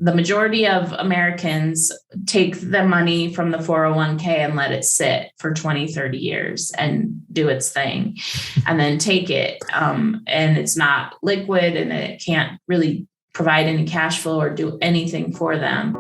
the majority of Americans take the money from the 401k and let it sit for 20, 30 years and do its thing and then take it. And it's not liquid and it can't really provide any cash flow or do anything for them.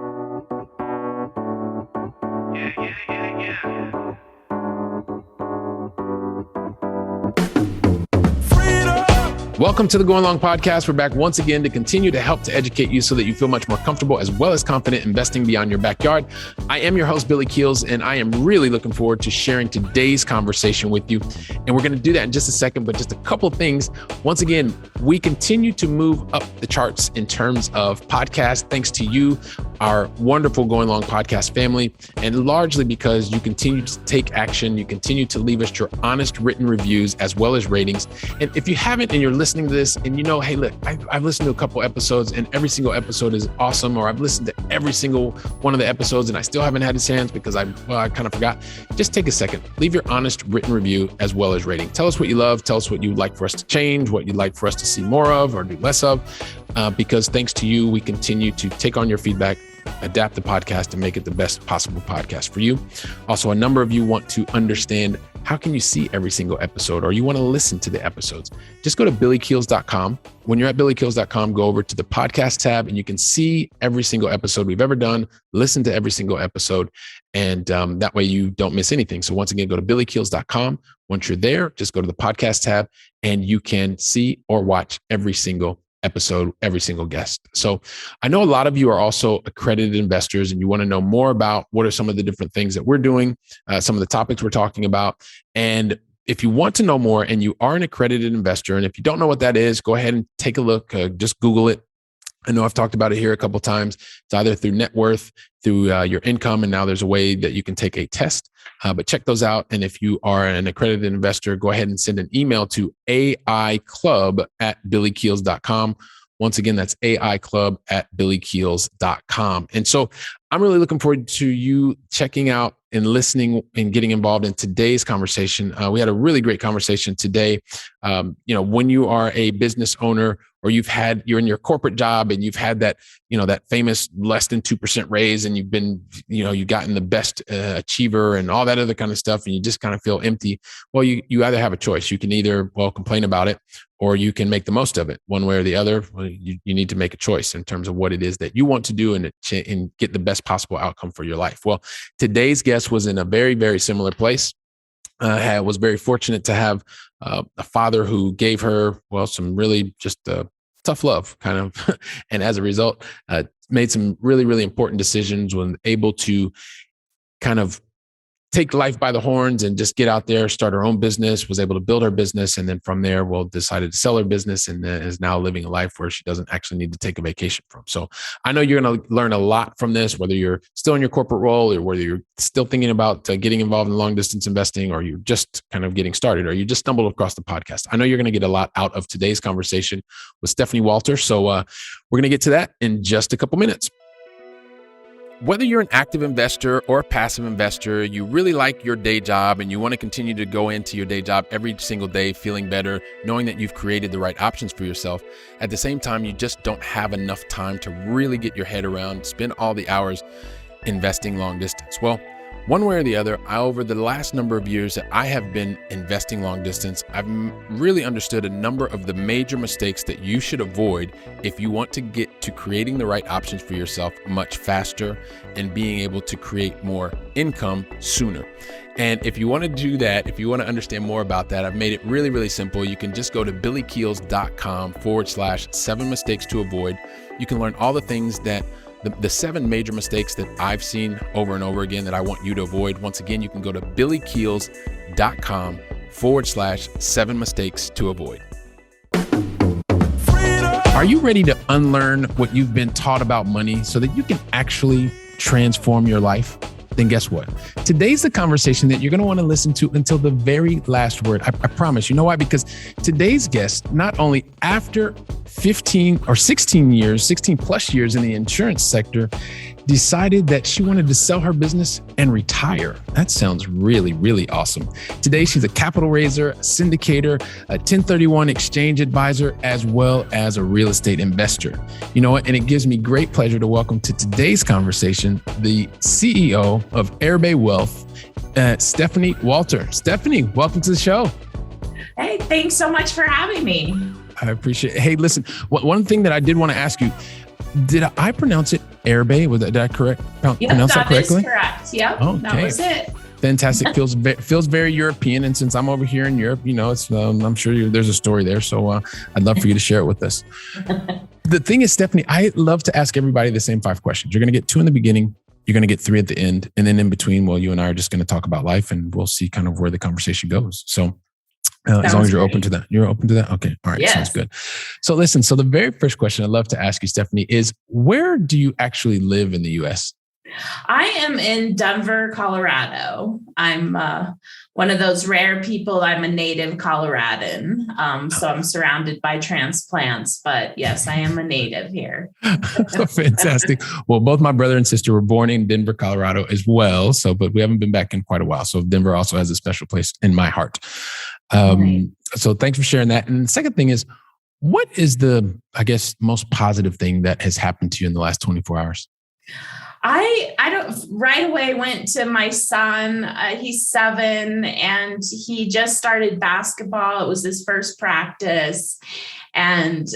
Welcome to the Going Long Podcast. We're back once again to continue to help to educate you so that you feel much more comfortable as well as confident investing beyond your backyard. I am your host, Billy Keels, and I am really looking forward to sharing today's conversation with you. And we're going to do that in just a second, but just a couple of things. Once again, we continue to move up the charts in terms of podcasts, thanks to you, our wonderful Going Long Podcast family, and largely because you continue to take action, you continue to leave us your honest written reviews as well as ratings. And if you haven't and you're listening to this and you know, hey, look, I've listened to a couple episodes and every single episode is awesome, or I've listened to every single one of the episodes and I still haven't had a chance because I kind of forgot. Just take a second, leave your honest written review as well as rating. Tell us what you love. Tell us what you'd like for us to change, what you'd like for us to see more of or do less of, because thanks to you, we continue to take on your feedback, adapt the podcast and make it the best possible podcast for you. Also, a number of you want to understand, how can you see every single episode, or you want to listen to the episodes? Just go to billykeels.com. When you're at billykeels.com, go over to the podcast tab and you can see every single episode we've ever done, listen to every single episode, and that way you don't miss anything. So once again, go to billykeels.com. Once you're there, just go to the podcast tab and you can see or watch every single episode, every single guest. So I know a lot of you are also accredited investors and you want to know more about what are some of the different things that we're doing, some of the topics we're talking about. And if you want to know more and you are an accredited investor, and if you don't know what that is, go ahead and take a look, just Google it. I know I've talked about it here a couple of times. It's either through net worth, through your income, and now there's a way that you can take a test. But check those out. And if you are an accredited investor, go ahead and send an email to aiclub@billykeels.com. Once again, that's aiclub@billykeels.com. And so I'm really looking forward to you checking out and listening and getting involved in today's conversation. We had a really great conversation today. When you are a business owner, or you're in your corporate job and you've had that, that famous less than 2% raise, and you've been, you've gotten the best achiever and all that other kind of stuff, and you just kind of feel empty. Well, you either have a choice. You can either, complain about it, or you can make the most of it. One way or the other, you need to make a choice in terms of what it is that you want to do and get the best possible outcome for your life. Well, today's guest was in a very, very similar place. Was very fortunate to have a father who gave her, some really just tough love kind of. And as a result, made some really, really important decisions, when able to kind of take life by the horns and just get out there, start her own business, was able to build her business. And then from there, decided to sell her business and is now living a life where she doesn't actually need to take a vacation from. So I know you're going to learn a lot from this, whether you're still in your corporate role or whether you're still thinking about getting involved in long distance investing, or you're just kind of getting started, or you just stumbled across the podcast. I know you're going to get a lot out of today's conversation with Stephanie Walter. So we're going to get to that in just a couple minutes. Whether you're an active investor or a passive investor, you really like your day job and you want to continue to go into your day job every single day feeling better, knowing that you've created the right options for yourself. At the same time, you just don't have enough time to really get your head around, spend all the hours investing long distance. Well, one way or the other, over the last number of years that I have been investing long distance, I've really understood a number of the major mistakes that you should avoid if you want to get to creating the right options for yourself much faster and being able to create more income sooner. And if you want to do that, if you want to understand more about that, I've made it really, really simple. You can just go to billykeels.com/7 mistakes to avoid. You can learn all the things that the 7 major mistakes that I've seen over and over again that I want you to avoid. Once again, you can go to billykeels.com/7 mistakes to avoid. Are you ready to unlearn what you've been taught about money so that you can actually transform your life? Then guess what? Today's the conversation that you're going to want to listen to until the very last word. I promise. You know why? Because today's guest, not only after 15 or 16 plus years in the insurance sector, decided that she wanted to sell her business and retire. That sounds really, really awesome. Today, she's a capital raiser, a syndicator, a 1031 exchange advisor, as well as a real estate investor. You know what? And it gives me great pleasure to welcome to today's conversation the CEO of Erbe Wealth, Stephanie Walter. Stephanie, welcome to the show. Hey, thanks so much for having me. I appreciate it. Hey, listen, one thing that I did want to ask you, did I pronounce it Erbe? Did I pronounce that correctly? Is correct. Yep, okay. That was it. Fantastic. Feels very European. And since I'm over here in Europe, you know, it's I'm sure there's a story there. So I'd love for you to share it with us. The thing is, Stephanie, I love to ask everybody the same 5 questions. You're going to get 2 in the beginning. You're going to get 3 at the end. And then in between, well, you and I are just going to talk about life and we'll see kind of where the conversation goes. So as long as you're open to that. You're open to that? Okay. All right. Yes. Sounds good. So listen, so the very first question I'd love to ask you, Stephanie, is where do you actually live in the US? I am in Denver, Colorado. I'm one of those rare people. I'm a native Coloradan. So I'm surrounded by transplants, but yes, I am a native here. Fantastic. Well, both my brother and sister were born in Denver, Colorado as well. But we haven't been back in quite a while. So Denver also has a special place in my heart. So thanks for sharing that. And the second thing is, what is the, I guess, most positive thing that has happened to you in the last 24 hours? I don't right away went to my son. He's 7 and he just started basketball. It was his first practice. And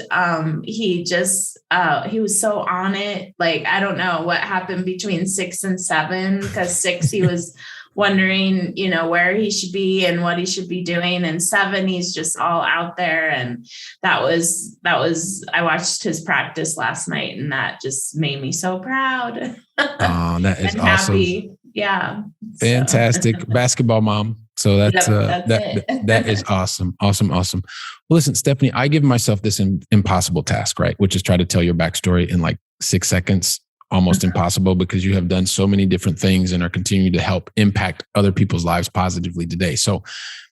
he was so on it. Like, I don't know what happened between 6 and 7, because 6, he was wondering, you know, where he should be and what he should be doing. And 7, he's just all out there. And that was, I watched his practice last night and that just made me so proud. Oh, that is and awesome. Happy. Yeah. Fantastic. Basketball mom. So that's that is awesome. Awesome. Well, listen, Stephanie, I give myself this impossible task, right? Which is try to tell your backstory in like 6 seconds. Almost impossible, because you have done so many different things and are continuing to help impact other people's lives positively today. So,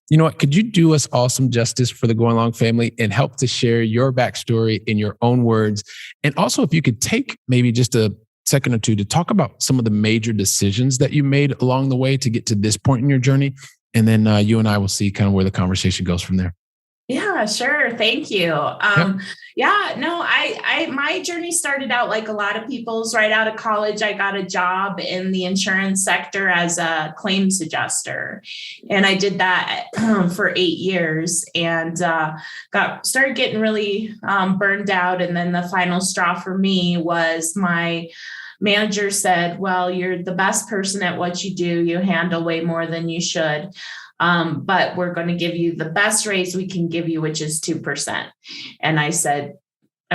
you know what? Could you do us all some justice for the Going Long family and help to share your backstory in your own words? And also, if you could take maybe just a second or two to talk about some of the major decisions that you made along the way to get to this point in your journey. And then you and I will see kind of where the conversation goes from there. Yeah, sure. Thank you. My journey started out like a lot of people's. Right out of college, I got a job in the insurance sector as a claims adjuster. And I did that for 8 years and started getting really burned out. And then the final straw for me was my manager said, well, you're the best person at what you do. You handle way more than you should. But we're going to give you the best raise we can give you, which is 2%. And I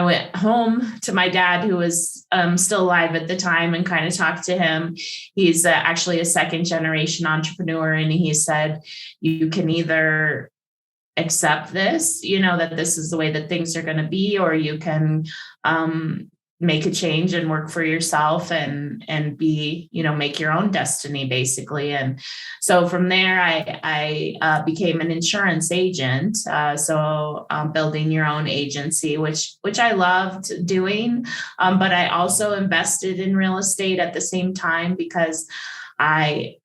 went home to my dad, who was still alive at the time, and kind of talked to him. He's actually a 2nd generation entrepreneur. And he said, you can either accept this, you know, that this is the way that things are going to be, or you can make a change and work for yourself and be, you know, make your own destiny, basically. And so from there, I became an insurance agent. So building your own agency, which I loved doing. But I also invested in real estate at the same time, because I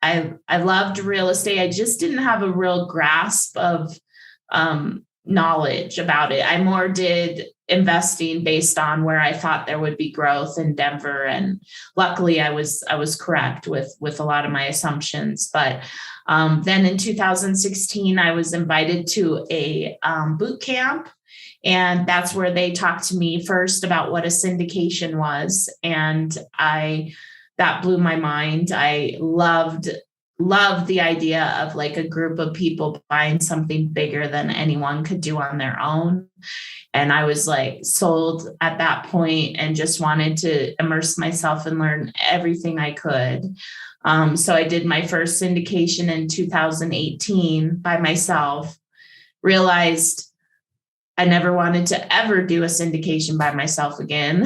loved real estate. I just didn't have a real grasp of knowledge about it. I more did investing based on where I thought there would be growth in Denver. And luckily I was correct with a lot of my assumptions. But then in 2016, I was invited to a boot camp. And that's where they talked to me first about what a syndication was. And that blew my mind. I loved the idea of like a group of people buying something bigger than anyone could do on their own. And I was like sold at that point and just wanted to immerse myself and learn everything I could. So I did my first syndication in 2018 by myself, realized I never wanted to ever do a syndication by myself again,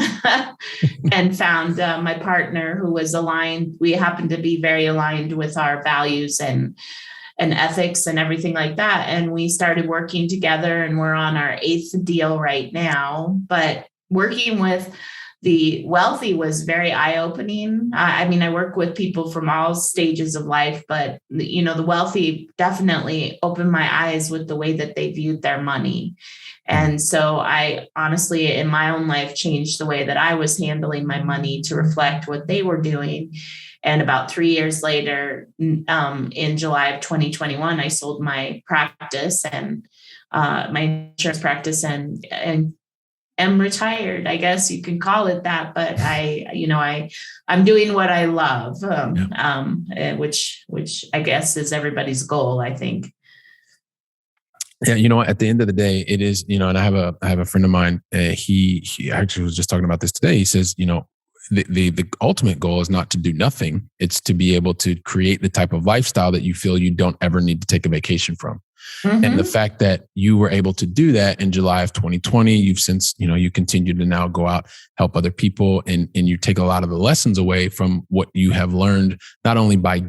and found my partner who was aligned. We happened to be very aligned with our values and ethics and everything like that. And we started working together, and we're on our 8th deal right now. But working with The wealthy was very eye-opening. I mean, I work with people from all stages of life, but the wealthy definitely opened my eyes with the way that they viewed their money. And so I honestly, in my own life, changed the way that I was handling my money to reflect what they were doing. And about 3 years later, in July of 2021, I sold my practice and my insurance practice and am retired. I guess you can call it that. But I'm doing what I love, which I guess is everybody's goal, I think. Yeah, at the end of the day, it is, and I have a friend of mine. He actually was just talking about this today. He says, the ultimate goal is not to do nothing. It's to be able to create the type of lifestyle that you feel you don't ever need to take a vacation from. Mm-hmm. And the fact that you were able to do that in July of 2020, you've since, you continue to now go out, help other people, and you take a lot of the lessons away from what you have learned, not only by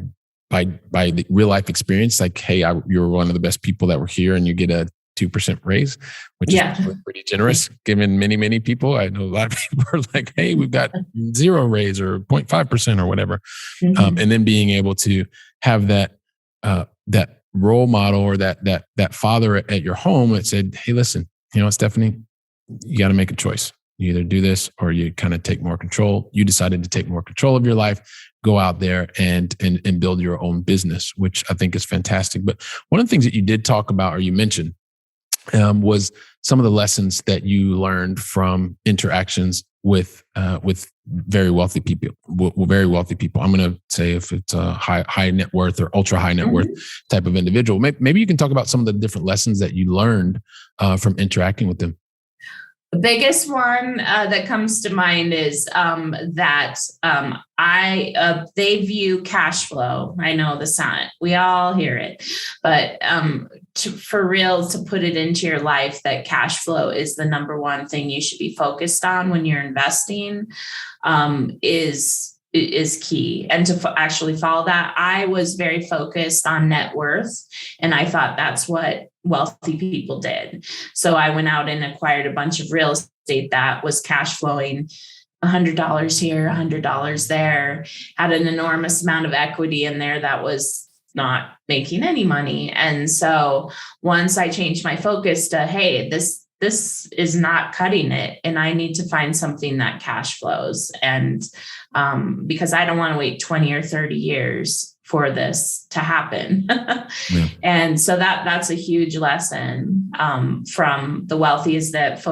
the real life experience, like, hey, you're one of the best people that were here and you get a 2% raise, which is pretty generous given many, many people. I know a lot of people are like, hey, we've got 0 raise or 0.5% or whatever. Mm-hmm. And then being able to have that role model or that father at your home that said, hey, listen, Stephanie, you got to make a choice. You either do this or you kind of take more control. You decided to take more control of your life, go out there and build your own business, which I think is fantastic. But one of the things that you did talk about, or you mentioned, was some of the lessons that you learned from interactions with very wealthy people. Very wealthy people. I'm going to say if it's a high net worth or ultra high net worth type of individual. Maybe you can talk about some of the different lessons that you learned from interacting with them. The biggest one that comes to mind is that they view cash flow. I know the sound, we all hear it, but for real, to put it into your life, that cash flow is the number one thing you should be focused on when you're investing, is key. And to actually follow that, I was very focused on net worth, and I thought that's what wealthy people did. So I went out and acquired a bunch of real estate that was cash flowing, $100 here, $100 there, had an enormous amount of equity in there that was not making any money. And so once I changed my focus to, hey, this is not cutting it, and I need to find something that cash flows. And because I don't want to wait 20 or 30 years for this to happen. And so that's a huge lesson from the wealthy, is that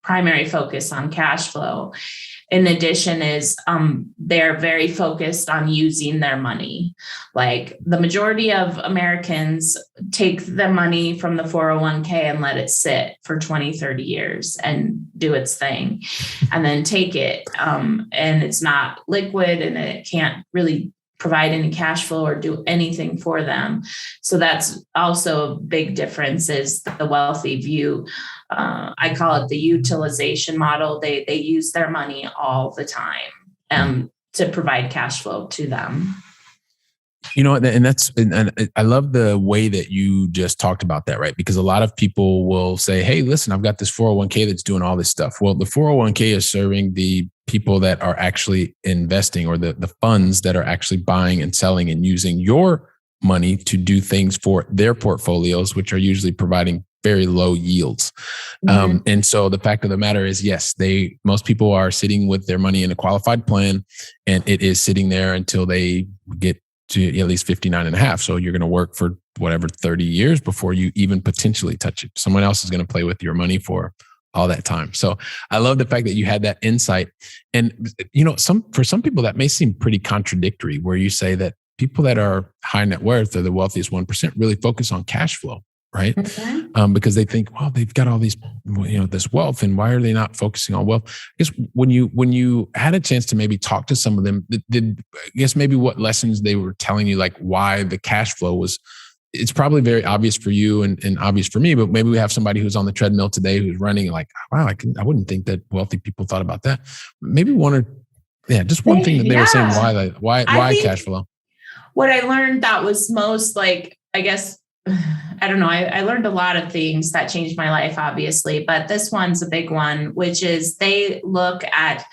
primary focus on cash flow. In addition is they're very focused on using their money. Like the majority of Americans take the money from the 401k and let it sit for 20, 30 years and do its thing, and then take it. And it's not liquid and it can't really provide any cash flow or do anything for them. So that's also a big difference, is the wealthy view. I call it the utilization model. They use their money all the time to provide cash flow to them. And I love the way that you just talked about that, right? Because a lot of people will say, hey, listen, I've got this 401k that's doing all this stuff. Well, the 401k is serving the people that are actually investing, or the funds that are actually buying and selling and using your money to do things for their portfolios, which are usually providing very low yields. Mm-hmm. And so the fact of the matter is, yes, most people are sitting with their money in a qualified plan, and it is sitting there until they get to at least 59 and a half. So you're going to work for 30 years before you even potentially touch it. Someone else is going to play with your money for all that time. So I love the fact that you had that insight. And, for some people that may seem pretty contradictory, where you say that people that are high net worth or the wealthiest 1% really focus on cash flow, right? Mm-hmm. Because they think, well, they've got all these, this wealth, and why are they not focusing on wealth? I guess when you had a chance to maybe talk to some of them, I guess maybe what lessons they were telling you, like why the cash flow was. It's probably very obvious for you and obvious for me, but maybe we have somebody who's on the treadmill today who's running, like, wow, I wouldn't think that wealthy people thought about that. Maybe just one thing that they were saying, why cash flow? What I learned that was most, like, I guess, I don't know. I learned a lot of things that changed my life, obviously, but this one's a big one, which is they look at,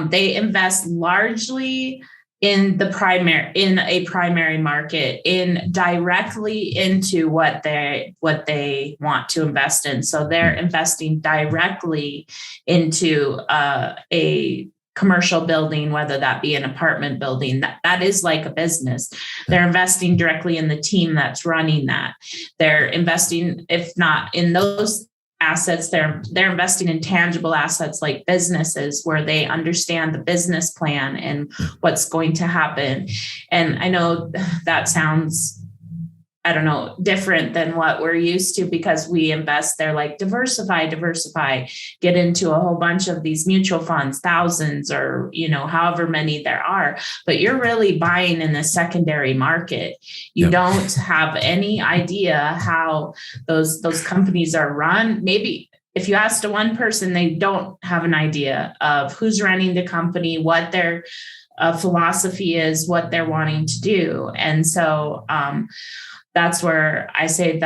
they invest largely in a primary market, in directly into what they want to invest in. So they're investing directly into a commercial building, whether that be an apartment building, that is like a business. They're investing directly in the team that's running that. They're investing, if not in those assets, they're investing in tangible assets like businesses, where they understand the business plan and what's going to happen. And I know that sounds, I don't know, different than what we're used to, because we invest, they're like diversify, get into a whole bunch of these mutual funds, thousands, or, however many there are, but you're really buying in the secondary market. You don't have any idea how those companies are run. Maybe if you asked one person, they don't have an idea of who's running the company, what their philosophy is, what they're wanting to do. And so, that's where I say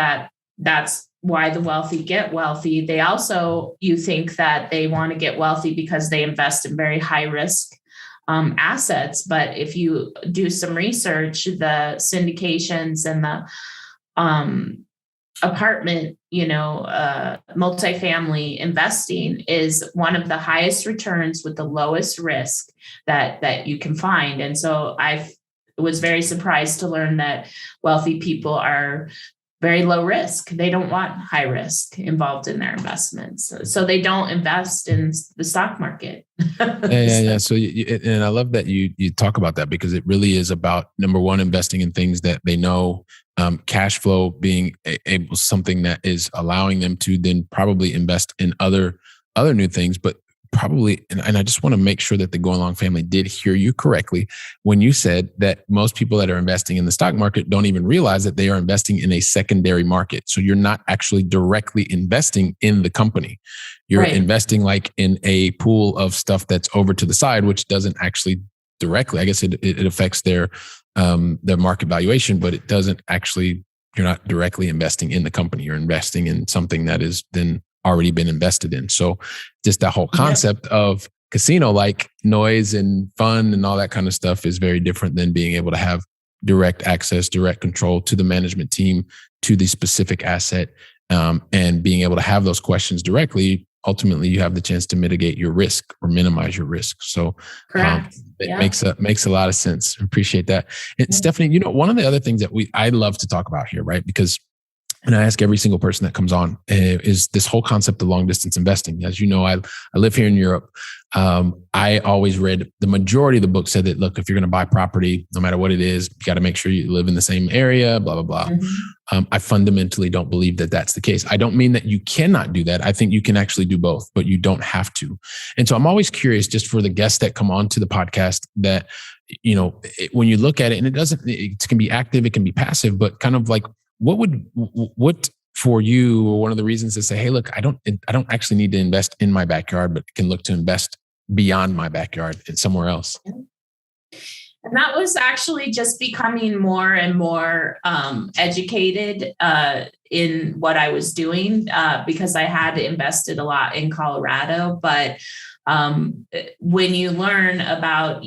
that's why the wealthy get wealthy. They also, you think that they want to get wealthy because they invest in very high risk assets. But if you do some research, the syndications and the apartment, multifamily investing is one of the highest returns with the lowest risk that you can find. And so I was very surprised to learn that wealthy people are very low risk. They don't want high risk involved in their investments. So they don't invest in the stock market. Yeah. So, and I love that you talk about that, because it really is about, number one, investing in things that they know, cash flow being something that is allowing them to then probably invest in other new things, but probably, and I just want to make sure that the Going Long family did hear you correctly when you said that most people that are investing in the stock market don't even realize that they are investing in a secondary market. So you're not actually directly investing in the company. You're investing like in a pool of stuff that's over to the side, which doesn't actually directly, I guess it affects their market valuation, but it doesn't actually, you're not directly investing in the company. You're investing in something that is then already been invested in. So just that whole concept of casino-like noise and fun and all that kind of stuff is very different than being able to have direct access, direct control to the management team, to the specific asset, and being able to have those questions directly. Ultimately, you have the chance to mitigate your risk or minimize your risk. So it makes a lot of sense. I appreciate that. And Stephanie, one of the other things that I love to talk about here, right? Because, and I ask every single person that comes on, is this whole concept of long distance investing. As you know, I live here in Europe. I always read, the majority of the book said that, look, if you're going to buy property, no matter what it is, you got to make sure you live in the same area, blah, blah, blah. Mm-hmm. I fundamentally don't believe that that's the case. I don't mean that you cannot do that. I think you can actually do both, but you don't have to. And so I'm always curious, just for the guests that come on to the podcast, that, when you look at it, and it can be active, it can be passive, but kind of like, what for you, one of the reasons to say, hey, look, I don't actually need to invest in my backyard, but can look to invest beyond my backyard and somewhere else? And that was actually just becoming more and more educated in what I was doing, because I had invested a lot in Colorado. But when you learn about,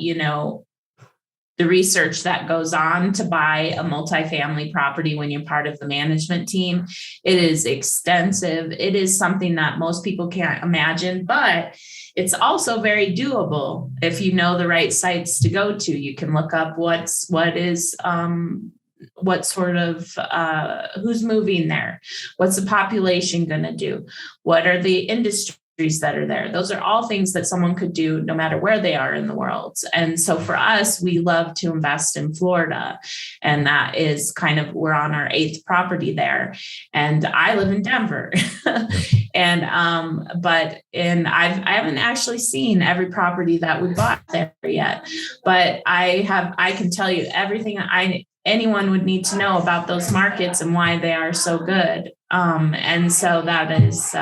the research that goes on to buy a multifamily property when you're part of the management team, it is extensive. It is something that most people can't imagine, but it's also very doable if you know the right sites to go to. You can look up what sort of who's moving there, what's the population going to do, what are the industries that are there. Those are all things that someone could do no matter where they are in the world. And so for us, we love to invest in Florida, and that is we're on our 8th property there, and I live in Denver. And I haven't actually seen every property that we bought there yet, but I can tell you everything anyone would need to know about those markets and why they are so good. And so that is,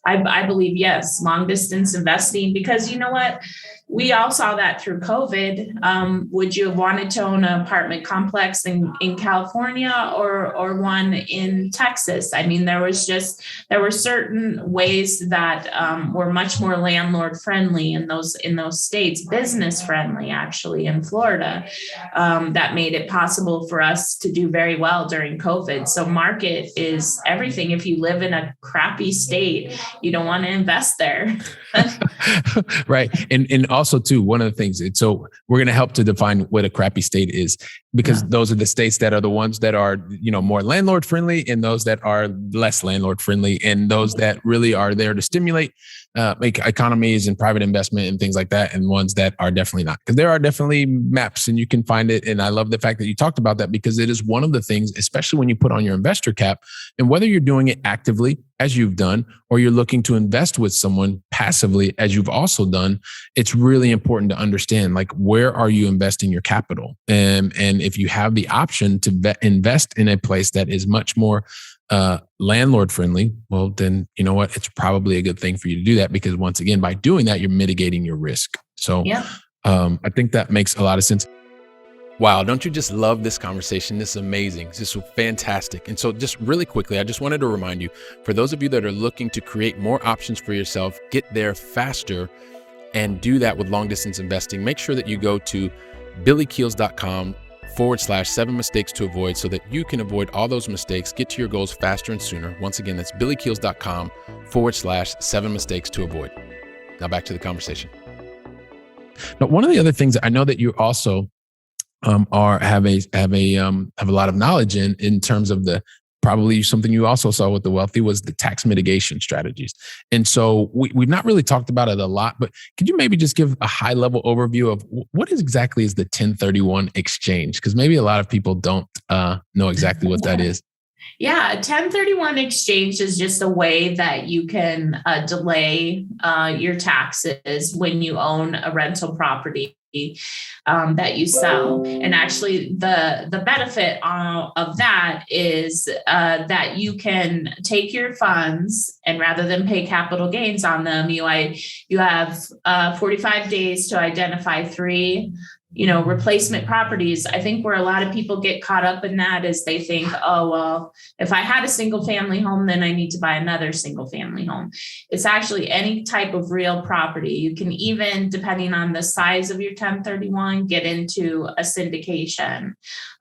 I believe, yes, long distance investing, because you know what, we all saw that through COVID. Would you have wanted to own an apartment complex in California or one in Texas? I mean, there were certain ways that were much more landlord friendly in those states, business friendly actually in Florida, that made it possible for us to do very well during COVID. So market is everything. If you live in a crappy state, you don't want to invest there. Right. And also too, one of the things, so we're going to help to define what a crappy state is, because those are the states that are the ones that are, more landlord friendly, and those that are less landlord friendly, and those that really are there to stimulate make economies and private investment and things like that, and ones that are definitely not. Because there are definitely maps and you can find it. And I love the fact that you talked about that, because it is one of the things, especially when you put on your investor cap, and whether you're doing it actively, as you've done, or you're looking to invest with someone passively, as you've also done, it's really important to understand, like, where are you investing your capital? And if you have the option to invest in a place that is much more landlord friendly, well, then you know what? It's probably a good thing for you to do that, because once again, by doing that, you're mitigating your risk. So I think that makes a lot of sense. Wow, don't you just love this conversation? This is amazing. This is fantastic. And so just really quickly, I just wanted to remind you, for those of you that are looking to create more options for yourself, get there faster, and do that with long distance investing, make sure that you go to billykeels.com/7 mistakes to avoid, so that you can avoid all those mistakes, get to your goals faster and sooner. Once again, that's billykeels.com/7 mistakes to avoid. Now back to the conversation. Now, one of the other things I know that you also have a lot of knowledge in terms of the, probably something you also saw with the wealthy, was the tax mitigation strategies. And so we've not really talked about it a lot, but could you maybe just give a high level overview of what exactly is the 1031 exchange? Because maybe a lot of people don't know exactly what that is. Yeah, a 1031 exchange is just a way that you can delay your taxes when you own a rental property that you sell. And actually the benefit of that is that you can take your funds, and rather than pay capital gains on them, you have 45 days to identify 3 replacement properties. I think where a lot of people get caught up in that is they think, oh, well, if I had a single family home, then I need to buy another single family home. It's actually any type of real property. You can even, depending on the size of your 1031, get into a syndication.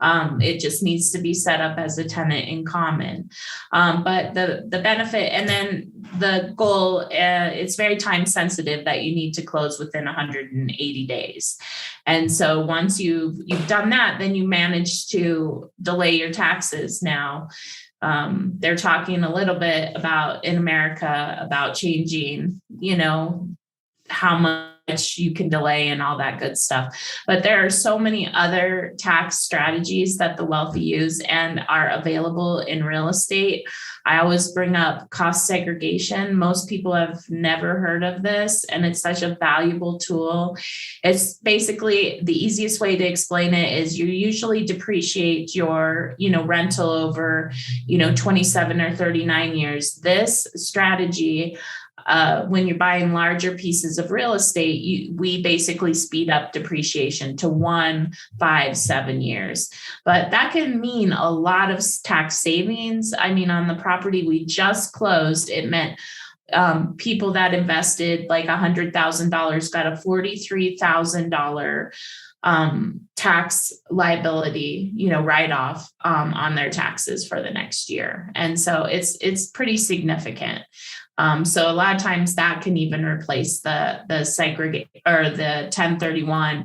It just needs to be set up as a tenant in common. But the benefit, and then the goal, it's very time sensitive that you need to close within 180 days. And so once you've done that, then you manage to delay your taxes. Now, they're talking a little bit about, in America, about changing, how much you can delay and all that good stuff. But there are so many other tax strategies that the wealthy use and are available in real estate. I always bring up cost segregation. Most people have never heard of this, and it's such a valuable tool. It's basically, the easiest way to explain it is you usually depreciate your, rental over, 27 or 39 years. This strategy, when you're buying larger pieces of real estate, we basically speed up depreciation to 1, 5, 7 years. But that can mean a lot of tax savings. I mean, on the property we just closed, it meant people that invested like $100,000 got a $43,000 tax liability, write-off on their taxes for the next year. And so it's pretty significant. So a lot of times that can even replace the segregate or the 1031,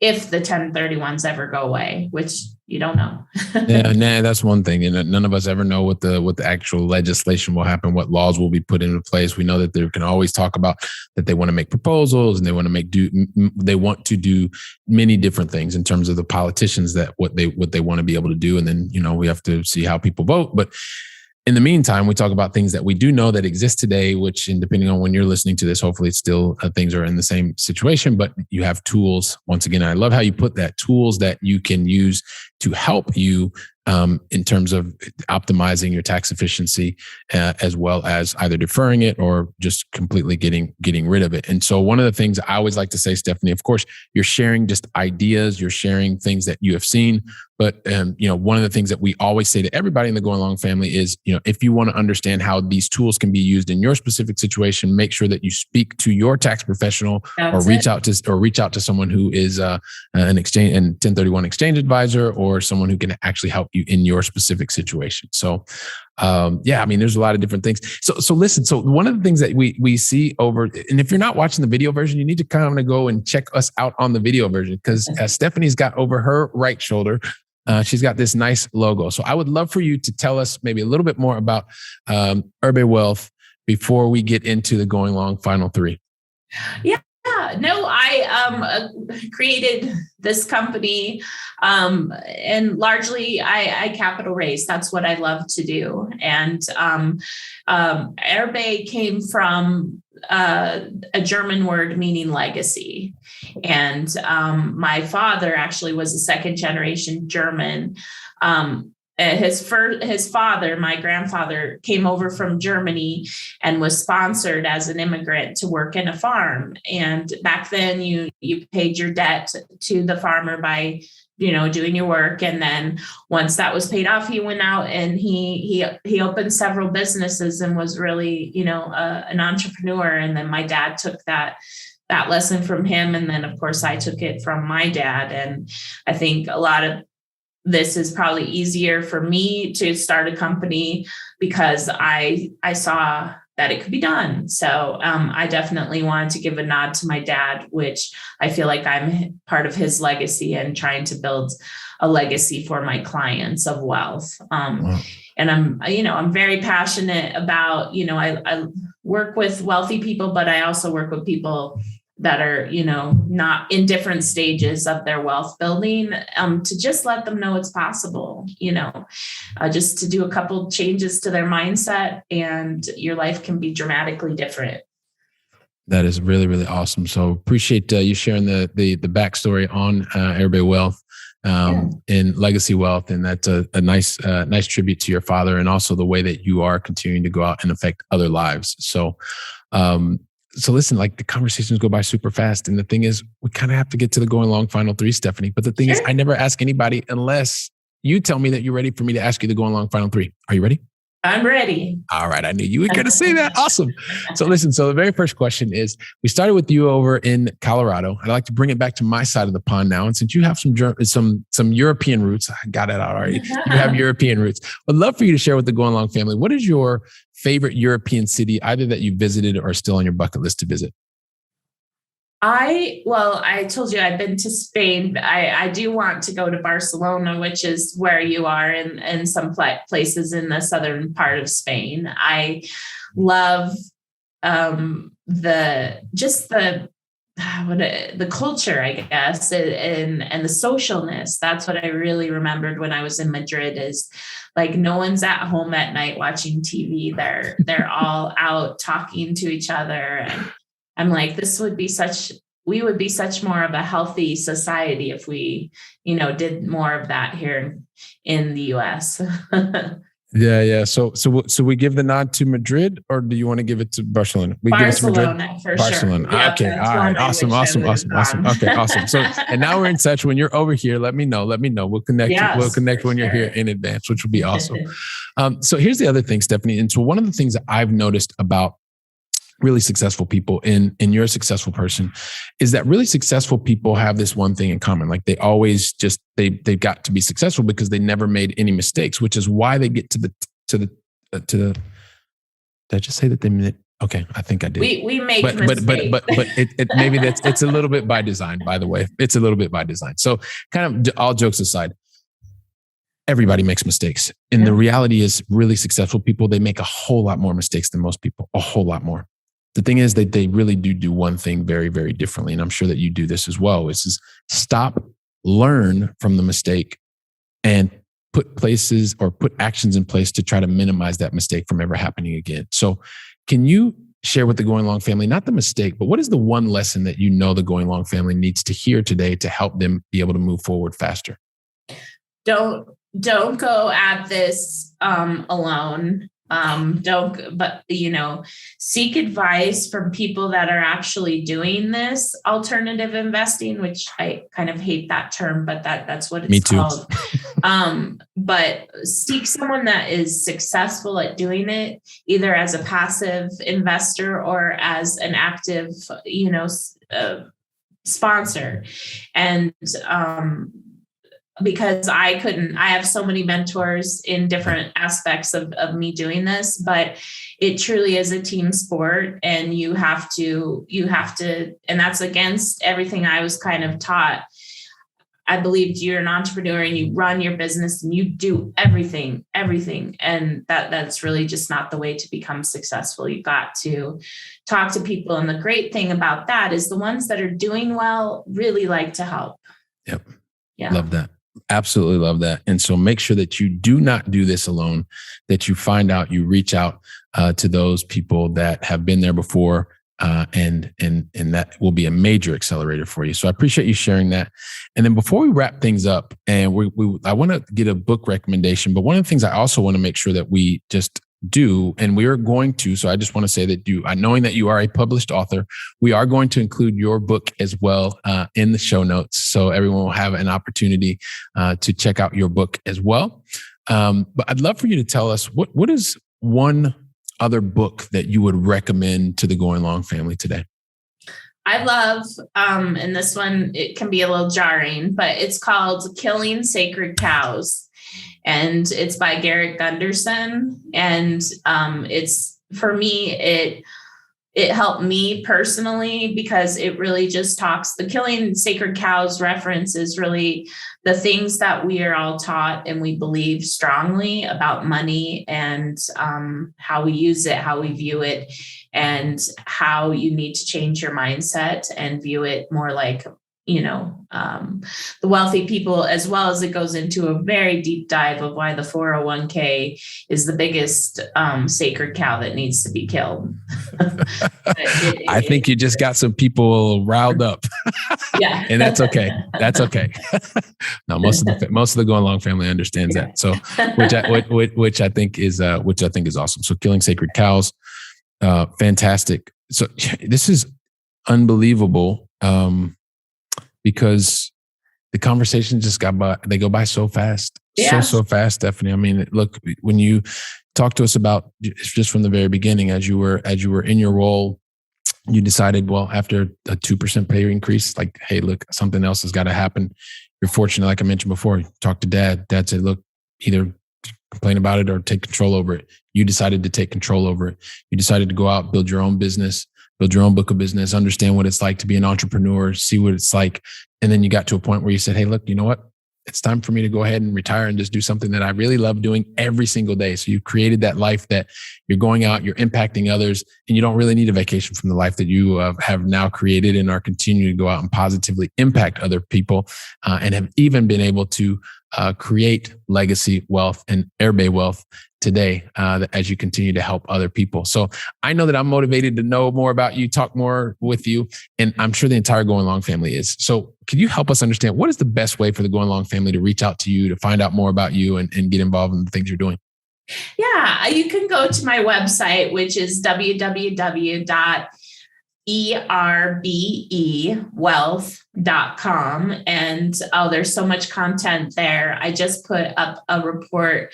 if the 1031s ever go away, which you don't know. Yeah, that's one thing. And none of us ever know what the actual legislation will happen, what laws will be put into place. We know that they can always talk about that they want to make proposals, and they want to do many different things in terms of the politicians, that what they want to be able to do. And then, we have to see how people vote. But in the meantime, we talk about things that we do know that exist today, which, and depending on when you're listening to this, hopefully it's still things are in the same situation, but you have tools. Once again, I love how you put that, tools that you can use to help you in terms of optimizing your tax efficiency, as well as either deferring it or just completely getting rid of it. And so one of the things I always like to say, Stephanie, of course, you're sharing just ideas, you're sharing things that you have seen. But one of the things that we always say to everybody in the Going Long family is, if you want to understand how these tools can be used in your specific situation, make sure that you speak to your tax professional or reach out to someone who is an exchange and 1031 exchange advisor, or someone who can actually help you in your specific situation. So, there's a lot of different things. So listen. So one of the things that we see over, and if you're not watching the video version, you need to kind of go and check us out on the video version, because Stephanie's got over her right shoulder, she's got this nice logo. So I would love for you to tell us maybe a little bit more about Erbe Wealth before we get into the Going Long final three. Yeah. No, I created this company, and largely I capital raised. That's what I love to do. And Erbe came from a German word meaning legacy. And my father actually was a second generation German. His father, my grandfather, came over from Germany and was sponsored as an immigrant to work in a farm. And back then you paid your debt to the farmer by, doing your work. And then once that was paid off, he went out and he opened several businesses and was really, an entrepreneur. And then my dad took that lesson from him. And then of course I took it from my dad. And I think a lot of this is probably easier for me to start a company because I saw that it could be done. So I definitely wanted to give a nod to my dad, which I feel like I'm part of his legacy and trying to build a legacy for my clients of wealth. Wow. And I'm very passionate about, I work with wealthy people, but I also work with people that are, not in different stages of their wealth building, to just let them know it's possible, just to do a couple changes to their mindset and your life can be dramatically different. That is really, really awesome. So appreciate you sharing the backstory on Erbe Wealth and Legacy Wealth. And that's a nice tribute to your father, and also the way that you are continuing to go out and affect other lives. So listen, like the conversations go by super fast. And the thing is, we kind of have to get to the Going Long final three, Stephanie. But the thing is, I never ask anybody unless you tell me that you're ready for me to ask you the Going Long final three. Are you ready? I'm ready. All right. I knew you were going to say that. Awesome. So listen, so the very first question is, we started with you over in Colorado. I'd like to bring it back to my side of the pond now. And since you have some European roots, I got it out already. You have European roots. I'd love for you to share with the Going Long family, what is your favorite European city, either that you visited or still on your bucket list to visit? I told you I've been to Spain. I do want to go to Barcelona, which is where you are, and some places in the southern part of Spain. I love the culture, I guess, and the socialness. That's what I really remembered when I was in Madrid, is like no one's at home at night watching TV. They're all out talking to each other. And I'm like, we would be such more of a healthy society if we, did more of that here in the US. Yeah. So we give the nod to Madrid, or do you want to give it to Barcelona? Barcelona, for Barcelona. Sure. Okay. Yeah, all right. Awesome. Okay. Awesome. So, and now we're in touch. When you're over here, let me know. We'll connect. Yes, we'll connect when you're here in advance, which will be awesome. So here's the other thing, Stephanie. And so one of the things that I've noticed about really successful people, and you're a successful person, is that really successful people have this one thing in common. Like they always just, they've got to be successful because they never made any mistakes, which is why they get to the, did I just say that they made, okay, I think I did. We make mistakes. But it maybe it's a little bit by design, by the way. It's a little bit by design. So kind of all jokes aside, everybody makes mistakes. And the reality is, really successful people, they make a whole lot more mistakes than most people, a whole lot more. The thing is that they really do one thing very, very differently. And I'm sure that you do this as well, which is stop, learn from the mistake, and put actions in place to try to minimize that mistake from ever happening again. So can you share with the Going Long family, not the mistake, but what is the one lesson that the Going Long family needs to hear today to help them be able to move forward faster? Don't don't go at this alone. Seek advice from people that are actually doing this alternative investing, which I kind of hate that term, but that's what it's called. But seek someone that is successful at doing it, either as a passive investor or as an active, sponsor. And, because I have so many mentors in different aspects of me doing this, but it truly is a team sport, and you have to, and that's against everything I was kind of taught. I believed you're an entrepreneur and you run your business and you do everything. And that's really just not the way to become successful. You've got to talk to people. And the great thing about that is the ones that are doing well really like to help. Yep. Yeah. Love that. Absolutely love that. And so make sure that you do not do this alone, that you find out, you reach out to those people that have been there before, and that will be a major accelerator for you. So I appreciate you sharing that. And then before we wrap things up, and I want to get a book recommendation, but one of the things I also want to make sure that we just do, and we are going to, so I just want to say that knowing that you are a published author, we are going to include your book as well in the show notes. So everyone will have an opportunity to check out your book as well. But I'd love for you to tell us what is one other book that you would recommend to the Going Long family today? I love, and this one, it can be a little jarring, but it's called Killing Sacred Cows. And it's by Garrett Gunderson. And it's, for me, it helped me personally, because it really just talks, the Killing Sacred Cows reference is really the things that we are all taught and we believe strongly about money, and how we use it, how we view it, and how you need to change your mindset and view it more like, the wealthy people, as well as it goes into a very deep dive of why the 401k is the biggest sacred cow that needs to be killed. I think you just got some people riled up. Yeah. And that's okay. That's okay. No, most of the Going Long family understands that. So, which I think is awesome. So Killing Sacred Cows, fantastic. So this is unbelievable. Because the conversations just they go by so fast, so fast, Stephanie. I mean, look, when you talk to us about just from the very beginning, as you were in your role, you decided, well, after a 2% pay increase, like, hey, look, something else has got to happen. You're fortunate, like I mentioned before, you talked to Dad. Dad said, look, either complain about it or take control over it. You decided to take control over it. You decided to go out, build your own business, build your own book of business, understand what it's like to be an entrepreneur, see what it's like. And then you got to a point where you said, hey, look, you know what? It's time for me to go ahead and retire and just do something that I really love doing every single day. So you created that life that you're going out, you're impacting others, and you don't really need a vacation from the life that you have now created and are continuing to go out and positively impact other people, and have even been able to create legacy wealth and Erbe Wealth today, as you continue to help other people. So I know that I'm motivated to know more about you, talk more with you, and I'm sure the entire Going Long family is. So could you help us understand what is the best way for the Going Long family to reach out to you, to find out more about you and get involved in the things you're doing? Yeah, you can go to my website, which is www.erbewealth.com. And there's so much content there. I just put up a report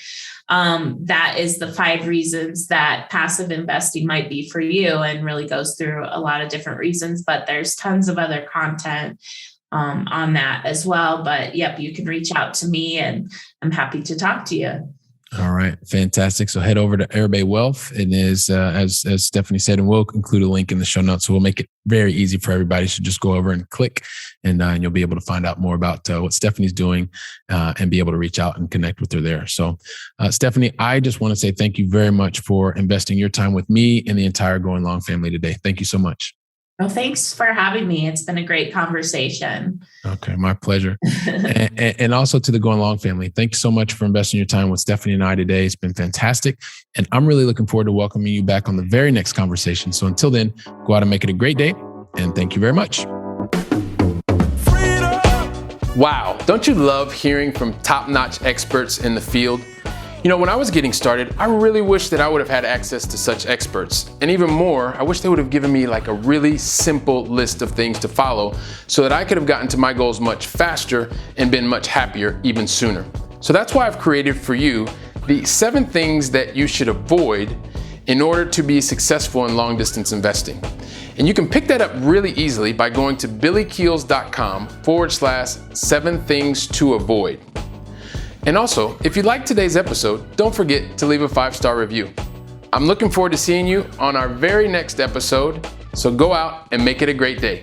that is the 5 reasons that passive investing might be for you, and really goes through a lot of different reasons, but there's tons of other content on that as well. But yep, you can reach out to me and I'm happy to talk to you. All right. Fantastic. So head over to Erbe Wealth. It is, as Stephanie said, and we'll include a link in the show notes. So we'll make it very easy for everybody. So just go over and click, and you'll be able to find out more about what Stephanie's doing, and be able to reach out and connect with her there. So Stephanie, I just want to say thank you very much for investing your time with me and the entire Going Long family today. Thank you so much. Well, thanks for having me. It's been a great conversation. Okay, my pleasure. and also to the Going Long family, thanks so much for investing your time with Stephanie and I today. It's been fantastic. And I'm really looking forward to welcoming you back on the very next conversation. So until then, go out and make it a great day. And thank you very much. Wow, don't you love hearing from top-notch experts in the field? You know, when I was getting started, I really wish that I would have had access to such experts. And even more, I wish they would have given me like a really simple list of things to follow so that I could have gotten to my goals much faster and been much happier even sooner. So that's why I've created for you the 7 things that you should avoid in order to be successful in long-distance investing. And you can pick that up really easily by going to billykeels.com/7 things to avoid. And also, if you liked today's episode, don't forget to leave a 5-star review. I'm looking forward to seeing you on our very next episode, so go out and make it a great day.